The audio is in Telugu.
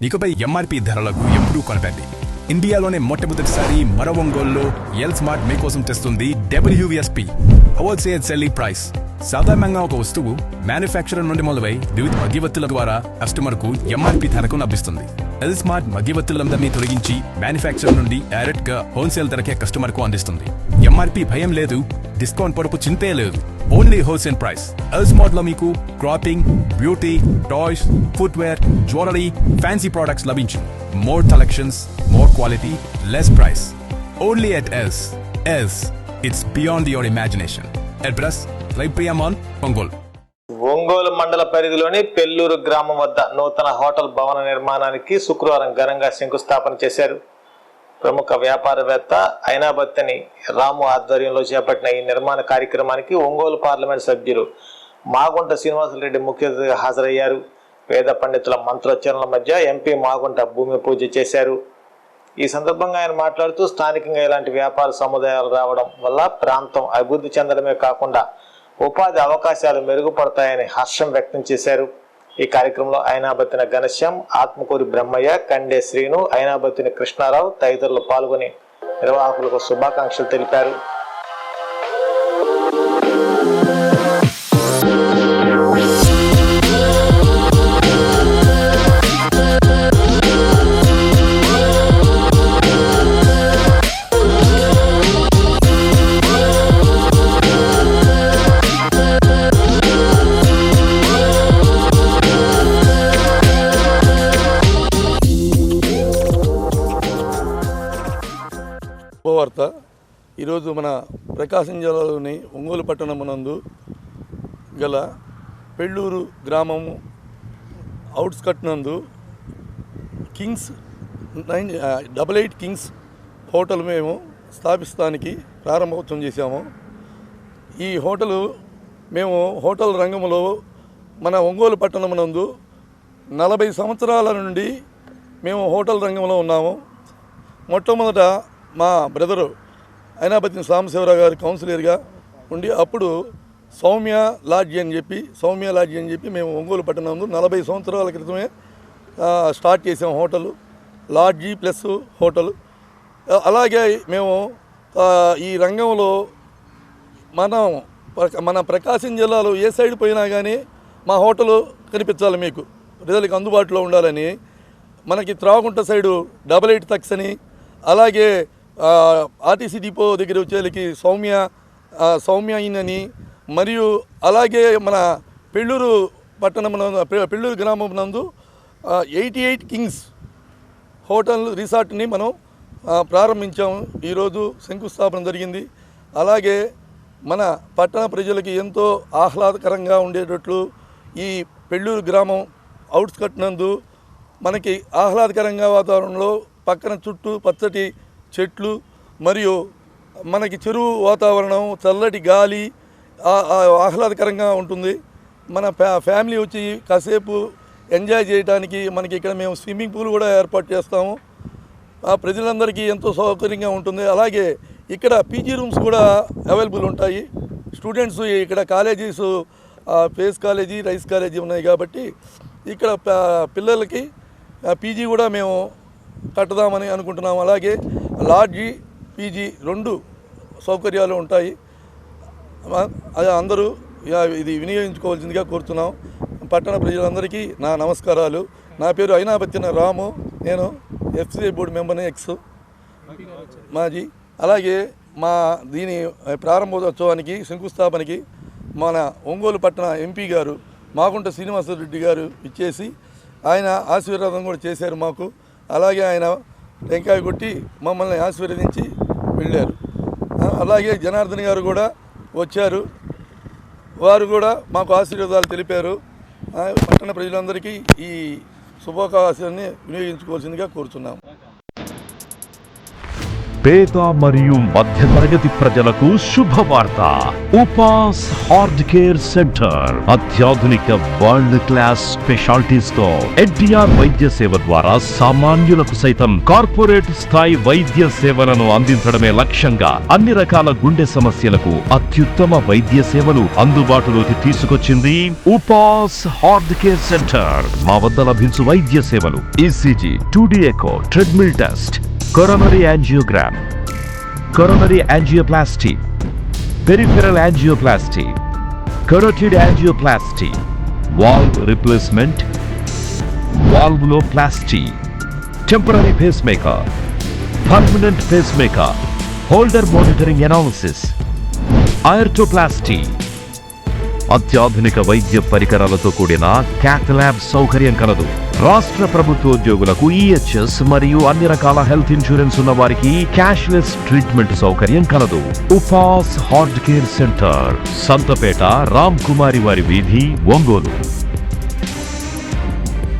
ఇకపై ఎంఆర్పి ధరలకు ఎప్పుడూ కొనకండి. ఇండియాలోనే మొట్టమొదటిసారి మన ఒంగోలులో ఎల్ స్మార్ట్ మీకోసం తెస్తుంది WSP హోల్సేల్ సెల్లింగ్ ప్రైస్. సాధారణంగా ఒక వస్తువు మ్యానుఫ్యాక్చరర్ నుండి మొదలై వివిధ మధ్యవర్తుల ద్వారా కస్టమర్ కు ఎంఆర్పి ధరకు లభిస్తుంది. ఎల్ స్మార్ట్ మధ్యవర్తులందరినీ తొలగించి మ్యానుఫ్యాక్చరర్ నుండి డైరెక్ట్ గా హోల్సేల్ ధరకే కస్టమర్ కు అందిస్తుంది. ఎంఆర్పి భయం లేదు, డిస్కౌంట్ పొరపు చింతే లేదు. Only wholesale price. L smart లో మీకు clothing, beauty, toys, footwear, jewellery, fancy products లభించు. More collections, more quality, less price. Only at L's. L's, it's beyond your imagination. Address లైప్రియామాన్, ఒంగోలు. ఒంగోలు మండల పరిధిలోని పెల్లూరు గ్రామం వద్ద నూతన హోటల్ భవన నిర్మాణానికి శుక్రవారం ఘనంగా శంకుస్థాపన చేశారు. ప్రముఖ వ్యాపారవేత్త ఐనాబత్తని రాము ఆధ్వర్యంలో చేపట్టిన ఈ నిర్మాణ కార్యక్రమానికి ఒంగోలు పార్లమెంట్ సభ్యులు మాగుంట శ్రీనివాసరెడ్డి ముఖ్య అతిథిగా హాజరయ్యారు. వేద పండితుల మంత్రోచ్చరణల మధ్య ఎంపీ మాగుంట భూమి పూజ చేశారు. ఈ సందర్భంగా ఆయన మాట్లాడుతూ స్థానికంగా ఇలాంటి వ్యాపార సముదాయాలు రావడం వల్ల ప్రాంతం అభివృద్ధి చెందడమే కాకుండా ఉపాధి అవకాశాలు మెరుగుపడతాయని హర్షం వ్యక్తం చేశారు. ఈ కార్యక్రమంలో ఐనాబత్తిన ఘనశ్యాం, ఆత్మకూరి బ్రహ్మయ్య, కండే శ్రీను, ఐనాబత్తిని కృష్ణారావు తదితరులు పాల్గొని నిర్వాహకులకు శుభాకాంక్షలు తెలిపారు. వార్త. ఈరోజు మన ప్రకాశం జిల్లాలోని ఒంగోలు పట్టణమునందు గల పెళ్ళూరు గ్రామము అవుట్స్కట్ నందు కింగ్స్ 88 కింగ్స్ హోటల్ మేము స్థాపిస్తానికి ప్రారంభోత్సవం చేశాము. ఈ హోటలు మేము హోటల్ రంగంలో మన ఒంగోలు పట్టణమునందు 40 సంవత్సరాల నుండి మేము హోటల్ రంగంలో ఉన్నాము. మొట్టమొదట మా బ్రదరు ఐనాబత్తిన సాంబశివరావు గారు కౌన్సిలర్గా ఉండి అప్పుడు సౌమ్య లాడ్జీ అని చెప్పి మేము ఒంగోలు పట్టణంలో 40 సంవత్సరాల క్రితమే స్టార్ట్ చేసాం హోటల్, లాడ్జీ ప్లస్ హోటల్. అలాగే మేము ఈ రంగంలో మన ప్రకాశం జిల్లాలో ఏ సైడ్ పోయినా కానీ మా హోటల్ కనిపించాలి, మీకు ప్రజలకు అందుబాటులో ఉండాలని మనకి త్రాగుంట సైడు 88 తక్స్ అని, అలాగే ఆర్టీసీ డిపో దగ్గర వచ్చేళ్ళకి సౌమ్య ఇన్ అని, మరియు అలాగే మన పెళ్ళూరు పెళ్ళూరు గ్రామం నందు 88 కింగ్స్ హోటల్ రిసార్ట్ని మనం ప్రారంభించాము. ఈరోజు శంకుస్థాపన జరిగింది. అలాగే మన పట్టణ ప్రజలకి ఎంతో ఆహ్లాదకరంగా ఉండేటట్లు ఈ పెళ్ళూరు గ్రామం అవుట్స్కట్ నందు మనకి ఆహ్లాదకరంగా వాతావరణంలో పక్కన చుట్టూ పచ్చటి చెట్లు మరియు మనకి చెరువు వాతావరణం, చల్లటి గాలి ఆహ్లాదకరంగా ఉంటుంది. మన ఫ్యామిలీ వచ్చి కాసేపు ఎంజాయ్ చేయడానికి మనకి ఇక్కడ మేము స్విమ్మింగ్ పూల్ కూడా ఏర్పాటు చేస్తాము. ప్రజలందరికీ ఎంతో సౌకర్యంగా ఉంటుంది. అలాగే ఇక్కడ పీజీ రూమ్స్ కూడా అవైలబుల్ ఉంటాయి. స్టూడెంట్స్ ఇక్కడ colleges face college, rice college ఉన్నాయి కాబట్టి ఇక్కడ పిల్లలకి పీజీ కూడా మేము కట్టదామని అనుకుంటున్నాము. అలాగే లాడ్జీ, పీజీ 2 సౌకర్యాలు ఉంటాయి. అందరూ ఇది వినియోగించుకోవాల్సిందిగా కోరుతున్నాం. పట్టణ ప్రజలందరికీ నా నమస్కారాలు. నా పేరు ఐనాబత్తిన రాము, నేను FCI బోర్డు మెంబర్ని, మాజీ. అలాగే మా దీని ప్రారంభోత్సవానికి శంకుస్థాపనకి మన ఒంగోలు పట్టణ ఎంపీ గారు మాగుంట శ్రీనివాసరెడ్డి గారు ఇచ్చేసి ఆయన ఆశీర్వాదం కూడా చేశారు మాకు. అలాగే ఆయన టెంకాయ కొట్టి మమ్మల్ని ఆశీర్వదించి వెళ్ళారు. అలాగే జనార్దన్ గారు కూడా వచ్చారు, వారు కూడా మాకు ఆశీర్వాదాలు తెలిపారు. పట్టణ ప్రజలందరికీ ఈ శుభాకాశాన్ని వినియోగించుకోవాల్సిందిగా కోరుతున్నాము. పేద మరియు మధ్యతరగతి ప్రజలకు శుభవార్త. ఉపాస్ హార్ట్ కేర్ సెంటర్ అత్యాధునిక వరల్డ్ క్లాస్ స్పెషాలిటీస్ తో ఎన్టీఆర్ వైద్య సేవ ద్వారా సామాన్యులకు సైతం కార్పొరేట్ స్థాయి వైద్య సేవలను అందించడమే లక్ష్యంగా అన్ని రకాల గుండె సమస్యలకు అత్యుత్తమ వైద్య సేవలు అందుబాటులోకి తీసుకొచ్చింది ఉపాస్ హార్ట్ కేర్ సెంటర్. మా వద్ద లభించు వైద్య సేవలు ECG, 2D echo, treadmill test, coronary angiogram, coronary angioplasty, peripheral angioplasty, carotid angioplasty, valve replacement, valvuloplasty, temporary pacemaker, permanent pacemaker, holder monitoring analysis, aortoplasty. అత్యాధునిక వైద్య పరికరాలతో కూడిన క్యాత్ ల్యాబ్ సౌకర్యం కలదు. రాష్ట్ర ప్రభుత్వోద్యోగులకు ఈహెచ్ఎస్ మరియు అన్ని రకాల హెల్త్ ఇన్సూరెన్స్ ఉన్న వారికి క్యాష్లెస్ ట్రీట్మెంట్ సౌకర్యం కలదు. ఉపాస్ heart care centre, Santhapeta, Ram Kumari వారి వీధి, ఒంగోలు.